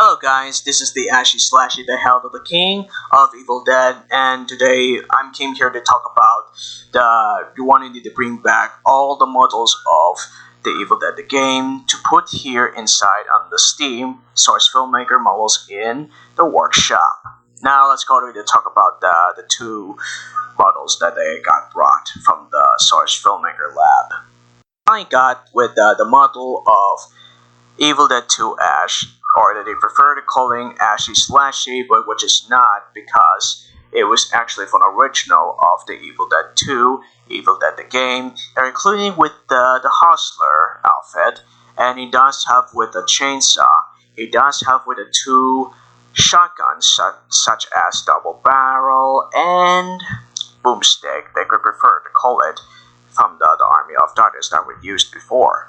Hello guys, this is the Ashy Slashy, the Herald of the King of Evil Dead, and today I came here to talk about the wanting to bring back all the models of the Evil Dead the game to put here inside on the Steam Source Filmmaker models in the workshop. Now let's go to talk about the two models that they got brought from the Source Filmmaker lab. I got with the model of Evil Dead 2 Ash, or that they prefer to calling Ashy Slashy, but which is not, because it was actually from the original of the Evil Dead 2, Evil Dead the game, and including with the Hustler outfit, and he does have with a chainsaw, he does have with the two shotguns such as double barrel and boomstick, they could prefer to call it, from the Army of Darkness that we used before.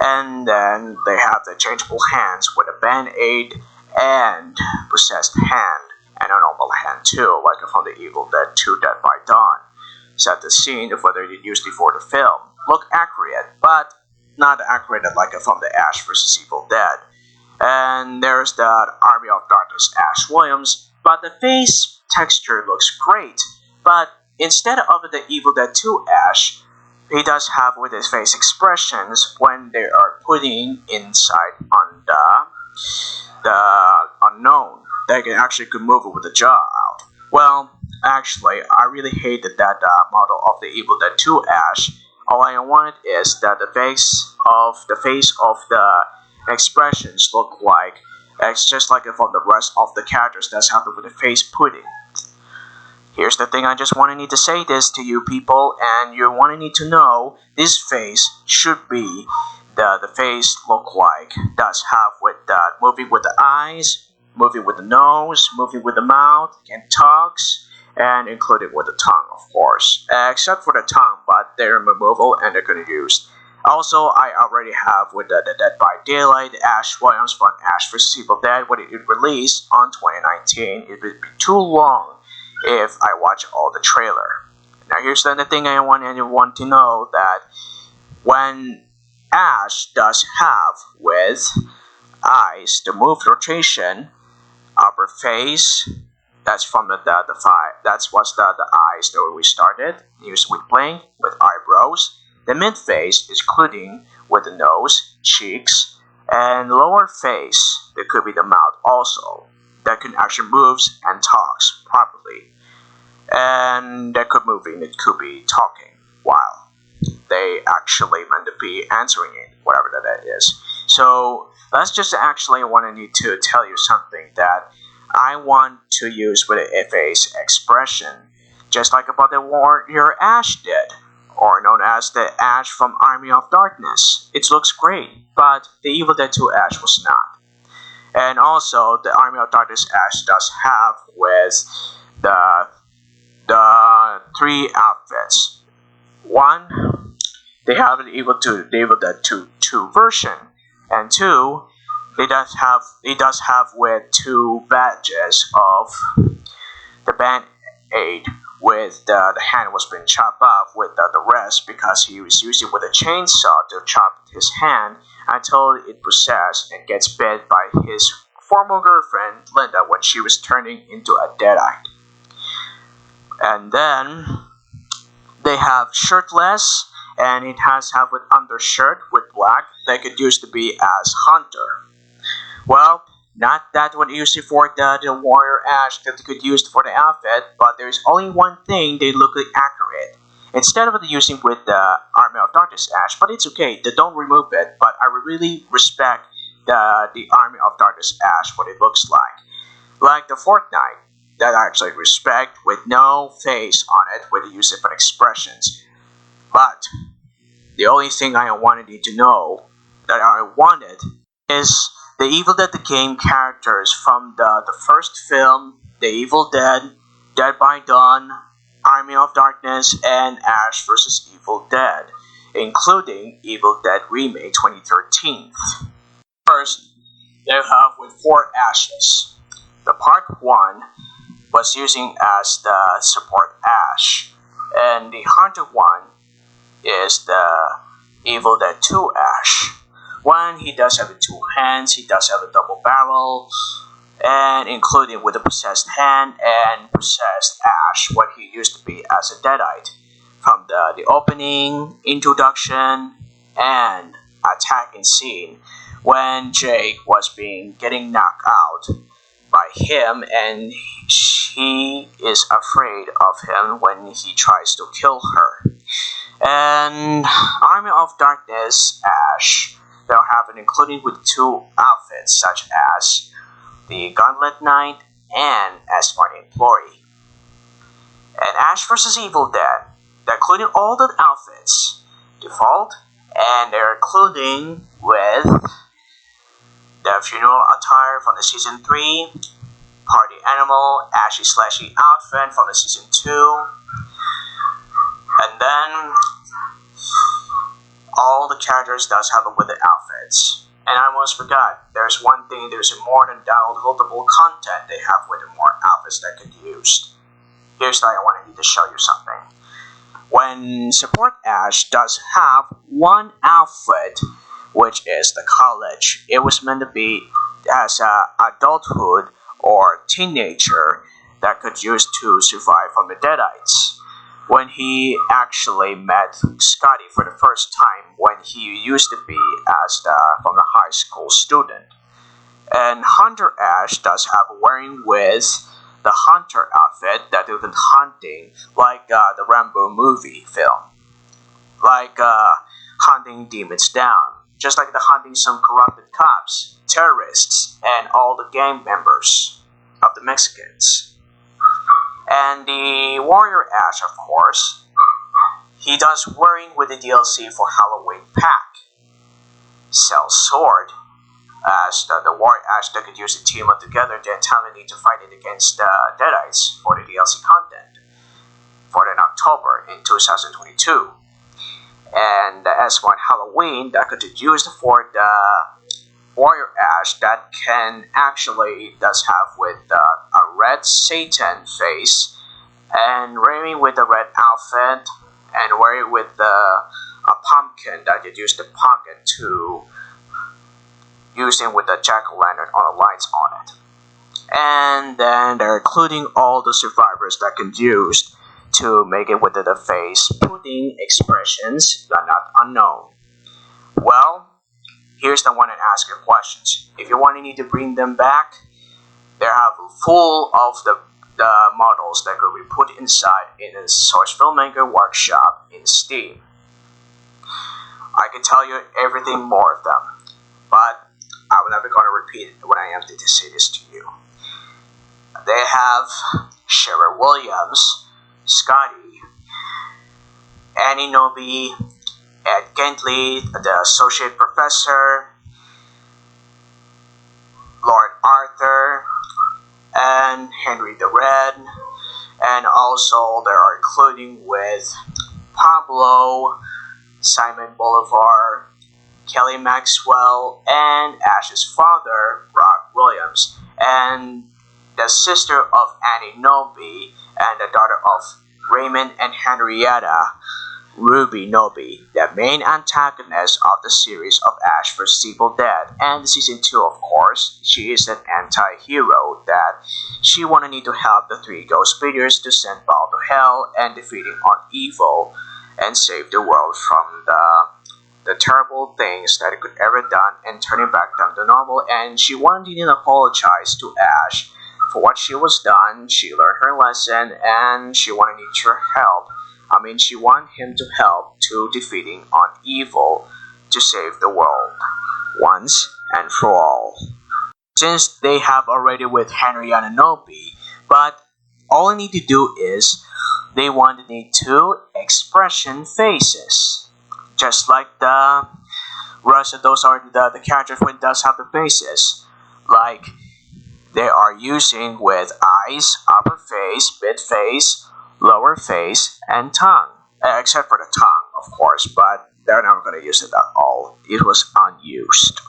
And then they have the changeable hands with a band-aid and possessed hand, and a normal hand too, like from the Evil Dead 2 Dead by Dawn. Set the scene of whether they used before the film. Look accurate, but not accurate like from the Ash vs. Evil Dead. And there's the Army of Darkness Ash Williams, but the face texture looks great. But instead of the Evil Dead 2 Ash, he does have with his face expressions when they are putting inside on the unknown. They can actually could move it with the jaw out. Well, actually, I really hated that model of the Evil Dead 2 Ash. All I wanted is that the face of the expressions look like it's just like from the rest of the characters. That's how with the face pudding. Here's the thing, I just want to need to say this to you people, and you want to need to know this face should be the face look like does have with that moving with the eyes, moving with the nose, moving with the mouth, and tugs, and including with the tongue, of course, except for the tongue, but they're removable and they're going to use. Also, I already have with the Dead by Daylight Ash Williams from Ash vs. Evil Dead when it released on 2019. It would be too long if I watch all the trailer. Now here's the thing I want anyone to know, that when Ash does have with eyes, the move rotation, upper face, that's from the five, that's what's the eyes that we started, used with playing, with eyebrows. The mid face is including with the nose, cheeks, and lower face, that could be the mouth also, that can actually moves and talks properly. And that could move in, it could be talking while they actually meant to be answering it, whatever that is. So that's just actually what I need to tell you something that I want to use with a face expression, just like about the Warrior Ash did, or known as the Ash from Army of Darkness. It looks great, but the Evil Dead 2 Ash was not. And also, the Army of Darkness Ash does have with the three outfits. One, they have the Evil Dead 2 version, and two, it does have with two badges of the band-aid with the hand was being chopped off with the rest, because he was using with a chainsaw to chop his hand until it possessed and gets bit by his former girlfriend Linda when she was turning into a deadite. And then they have shirtless, and it has have with undershirt with black that could use to be as Hunter. Well, not that one used for the Warrior Ash that they could use for the outfit, but there's only one thing they look like accurate. Instead of using with the Army of Darkness Ash, but it's okay, they don't remove it, but I really respect the Army of Darkness Ash, what it looks like. Like the Fortnite, that I actually respect with no face on it, with the use of expressions. But the only thing I wanted you to know that I wanted is the Evil Dead the game characters from the first film, The Evil Dead, Dead by Dawn, Army of Darkness, and Ash vs. Evil Dead, including Evil Dead Remake 2013. First, they have with 4 Ashes. The part 1 was using as the support Ash, and the Hunter one is the Evil Dead 2 Ash. When he does have 2 hands, he does have a double barrel, and including with the possessed hand and possessed Ash when he used to be as a Deadite. From the opening, introduction, and attacking scene when Jake was getting knocked out by him and she is afraid of him when he tries to kill her. And Army of Darkness Ash, they'll have it including with 2 outfits such as the Gauntlet Knight and Smart Employee. And Ash vs. Evil Dead, they're including all the outfits, default, and they're including with the funeral attire from the season 3, party animal, Ashy Slashy outfit from the season 2, and then all the characters does have it with the outfits. And I almost forgot, there's one thing, there's more than downloadable content they have with more outfits that could be used. Here's why I wanted to show you something. When support Ash does have one outfit, which is the college, it was meant to be as a adulthood or teenager that could use to survive from the Deadites. When he actually met Scotty for the first time when he used to be as from the high school student. And Hunter Ash does have wearing with the hunter outfit that they've been hunting like the Rambo movie film. Like hunting demons down. Just like the hunting some corrupted cops, terrorists, and all the gang members of the Mexicans. And the Warrior Ash, of course, he does wearing with the DLC for Halloween pack. Sells sword, as the Warrior Ash that could use the team up together then time they need to fight it against Deadites for the DLC content for in October in 2022. And as for Halloween, that could be used for the Warrior Ash that can actually does have with a red Satan face and wearing with the red outfit and wearing with a pumpkin that you use the pocket to using with the jack-o'-lantern on the lights on it. And then they're including all the survivors that can use to make it with the face, putting expressions that are not unknown. Well, here's the one that asks your questions. If you want to need to bring them back, they have full of the models that could be put inside in a Source Filmmaker workshop in Steam. I can tell you everything more of them, but I'm never going to repeat it when I am to say this to you. They have Sherry Williams, Scotty, Annie Nobi, Ed Gentley, the Associate Professor, Lord Arthur, and Henry the Red, and also they are including with Pablo, Simon Bolivar, Kelly Maxwell, and Ash's father, Brock Williams, and the sister of Annie Nobi, and the daughter of Raymond and Henrietta, Ruby Nobi, the main antagonist of the series of Ash vs. Evil Dead, and season 2, of course. She is an anti-hero that she wanted need to help the 3 ghost speeders to send Paul to hell and defeating on evil and save the world from the terrible things that it could ever done and turning back down to normal. And she wanted to apologize to Ash for what she was done. She learned her lesson and she wanted her help. She wanted him to help to defeating on evil to save the world once and for all. Since they have already with Henrietta Nobi, but all I need to do is they wanted need 2 expression faces. Just like the rest of those are the characters when does have the faces. Like they are using with eyes, upper face, mid face, lower face, and tongue. Except for the tongue, of course, but they're not going to use it at all. It was unused.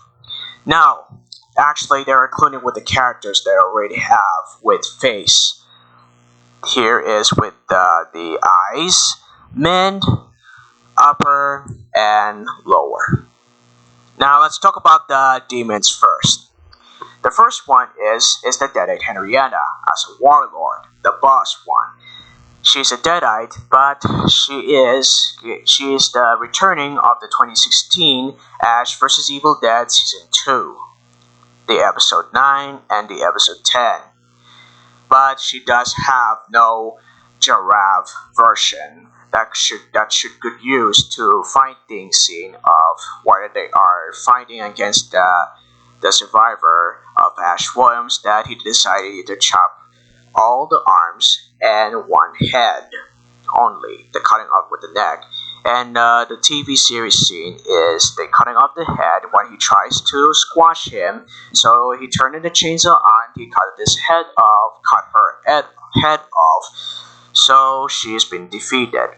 Now, actually, they're including with the characters they already have with face. Here is with the eyes, mid, upper, and lower. Now let's talk about the demons first. The first one is the Deadite Henrietta as a warlord, the boss one. She's a Deadite, but she is the returning of the 2016 Ash vs Evil Dead Season 2, the episode 9 and the episode 10. But she does have no giraffe version that should could use to fighting scene of where they are fighting against the survivor of Ash Williams, that he decided to chop all the arms and one head only, the cutting off with the neck. And the TV series scene is they cutting off the head when he tries to squash him. So he turned the chainsaw on, he cut his head off, cut her head off. So she's been defeated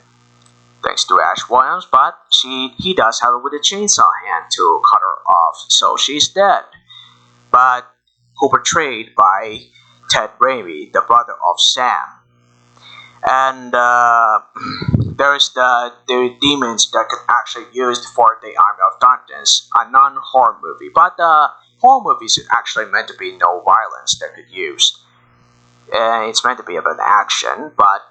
thanks to Ash Williams, but he does have it with a chainsaw hand to cut her off. So she's dead. But who portrayed by Ted Raimi, the brother of Sam. And there's the demons that could actually used for the Army of Darkness, a non-horror movie. But horror movies is actually meant to be no violence that could use. It's meant to be about action, but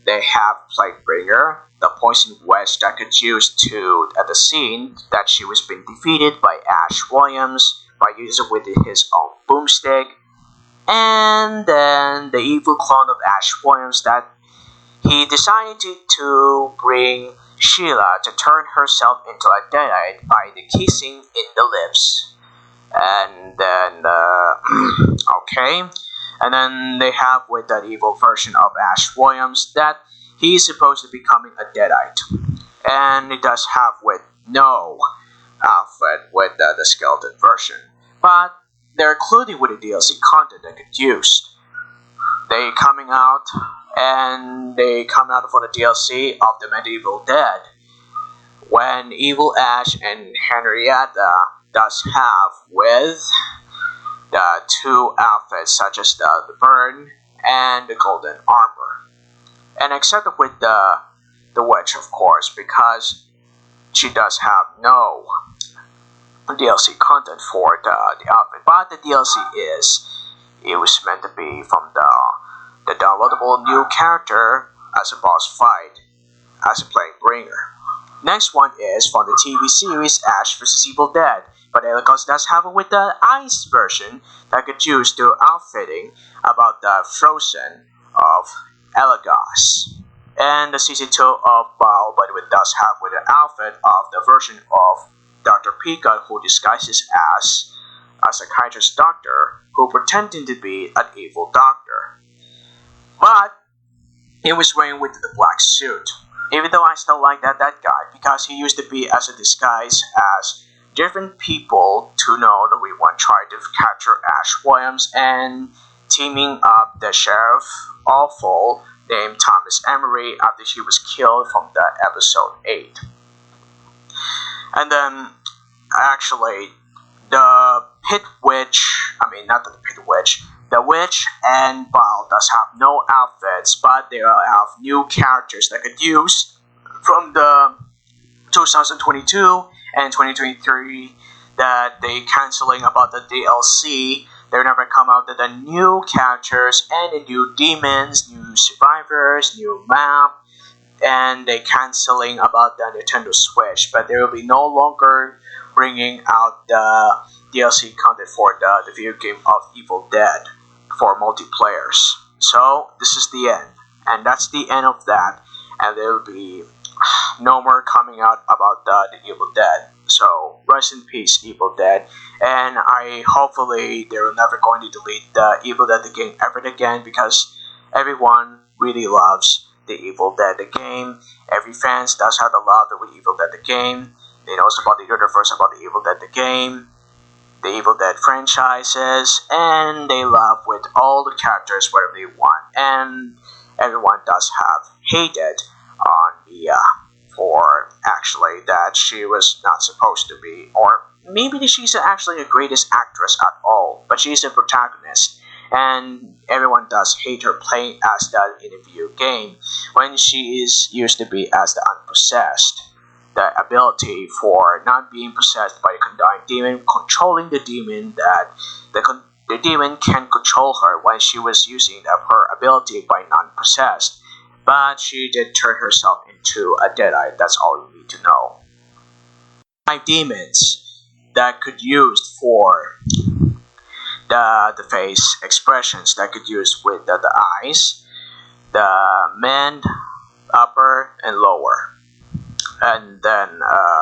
they have Plaguebringer, the poison wedge that could use to at the scene that she was being defeated by Ash Williams by using with his own boomstick. And then the evil clone of Ash Williams that he decided to bring Sheila to turn herself into a deadite by the kissing in the lips. And then, okay. And then they have with that evil version of Ash Williams that he's supposed to be becoming a deadite. And it does have with no outfit with the skeleton version. But they're including with the DLC content that could use. They coming out and they come out for the DLC of the Medieval Dead, when Evil Ash and Henrietta does have with the two outfits such as the burn and the golden armor, and except with the witch, of course, because she does have no DLC content for the outfit. But the DLC it was meant to be from the downloadable new character as a boss fight as a Plaguebringer. Next one is from the TV series Ash vs Evil Dead, but it does have it with the ice version that could use to outfitting about the Frozen of Elagos. And the season 2 of Bao, but it does have with the outfit of the version of Dr. Pika, who disguises as a psychiatrist doctor who pretending to be an evil doctor. But he was wearing with the black suit. Even though I still like that guy, because he used to be as a disguise as different people to know that we want to try to capture Ash Williams and teaming up the Sheriff Awful named Thomas Emery after he was killed from the episode 8. And then actually the Pit Witch, not the Pit Witch, the Witch and Baal does have no outfits, but they have new characters that could use from the 2022 and 2023 that they canceling about the DLC. They're never come out with the new characters and the new demons, new survivors, new map, and they canceling about the Nintendo Switch. But they will be no longer bringing out the DLC content for the video game of Evil Dead for multiplayers. So this is the end, and that's the end of that, and there will be no more coming out about the Evil Dead. So rest in peace, Evil Dead, and I hopefully they're never going to delete the Evil Dead the game ever again, because everyone really loves the Evil Dead the game. Every fans does have the love of the Evil Dead the game. They knows about the universe about the Evil Dead the game, the Evil Dead franchises, and they love with all the characters whatever they want. And everyone does have hated on Mia for actually that she was not supposed to be, or maybe she's actually the greatest actress at all, but she's a protagonist, and everyone does hate her playing as that in a video game when she is used to be as the unpossessed. the ability for not being possessed by the condign demon, controlling the demon, that the demon can control her when she was using her ability by non-possessed. But she did turn herself into a deadite, that's all you need to know. 5 demons that could use for the face expressions, that could use with the eyes, the mend, upper, and lower. And then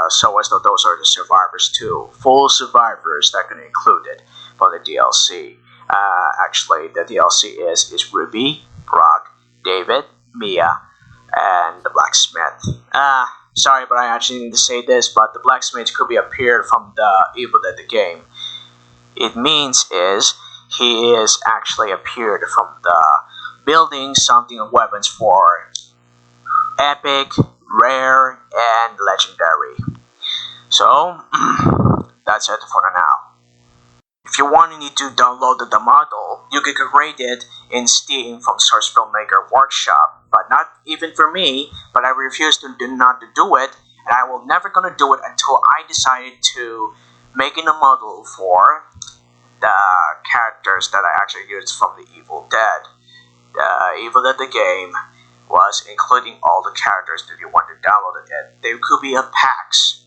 so as though those are the survivors too, full survivors that can include it for the DLC. Actually, the DLC is Ruby, Brock, David, Mia, and the blacksmith. Sorry, but I actually need to say this, but the blacksmith could be appeared from the Evil Dead the game. It means is he is actually appeared from the building something of weapons for epic, rare, and legendary. So that's it for now. If you want, you need to download the model. You can create it in Steam from Source Filmmaker Workshop, but not even for me. But I refuse to do it, and I will never gonna do it until I decided to making a model for the characters that I actually used from the Evil Dead. The Evil Dead the game was including all the characters that you want to download it. There could be a packs,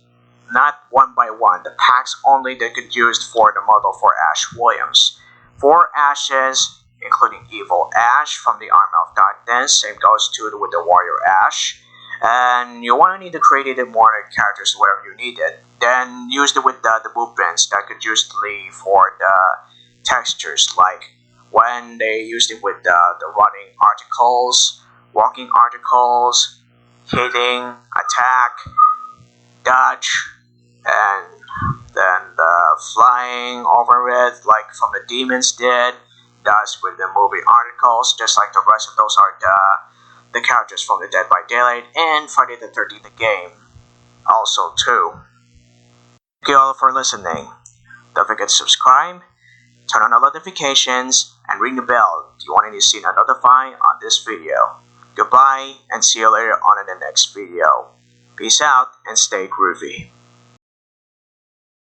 not one by one. The packs only they could use for the model for Ash Williams. 4 Ashes, including Evil Ash from the Armor of Darkness. Same goes to with the Warrior Ash. And you want to need to create it more characters, whatever you need it. Then use it with the movements that could usually for the textures, like when they used it with the running articles, walking articles, hitting, attack, dodge, and then the flying over it, like from the demons did. That's with the movie articles, just like the rest of those are the characters from the Dead by Daylight and Friday the 13th the game also too. Thank you all for listening. Don't forget to subscribe, turn on the notifications, and ring the bell if you want to see notified on this video. Goodbye, and see you later on in the next video. Peace out, and stay groovy.